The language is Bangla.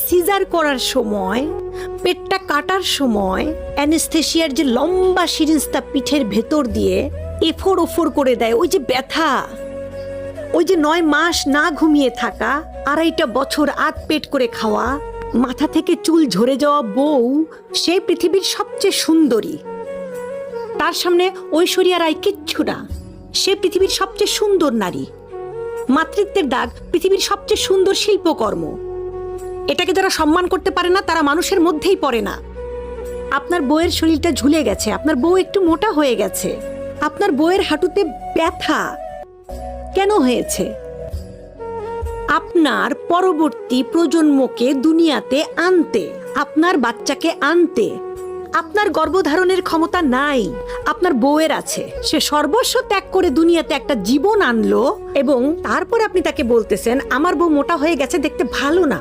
সিজার করার সময়, পেটটা কাটার সময় অ্যানেস্থেশিয়ার যে লম্বা সিরিঞ্জটা পিঠের ভেতর দিয়ে এফোর ওফোর করে দেয়, ওই যে ব্যথা, ওই যে 9 মাস না ঘুমিয়ে থাকা, 2.5 বছর আধ পেট করে খাওয়া, মাথা থেকে চুল ঝরে যাওয়া বউ, সে পৃথিবীর সবচেয়ে সুন্দরী, তার সামনে ঐশ্বরিয়া রায় কিচ্ছু না, সে পৃথিবীর সবচেয়ে সুন্দর নারী। মাতৃত্বের দাগ পৃথিবীর সবচেয়ে সুন্দর শিল্পকর্ম, এটাকে যারা সম্মান করতে পারে না তারা মানুষের মধ্যেই পড়ে না। আপনার বউয়ের শরীরটা ঝুলে গেছে, আপনার বউ একটু মোটা হয়ে গেছে, আপনার বউয়ের হাঁটুতে ব্যথা কেন হয়েছে? আপনার পরবর্তী প্রজন্মকে দুনিয়াতে আনতে, আপনার বাচ্চাকে আনতে আপনার গর্ভধারণের ক্ষমতা নাই, আপনার বউয়ের আছে। সে সর্বস্ব ত্যাগ করে দুনিয়াতে একটা জীবন আনলো এবং তারপর আপনি তাকে বলতেছেন আমার বউ মোটা হয়ে গেছে, দেখতে ভালো না।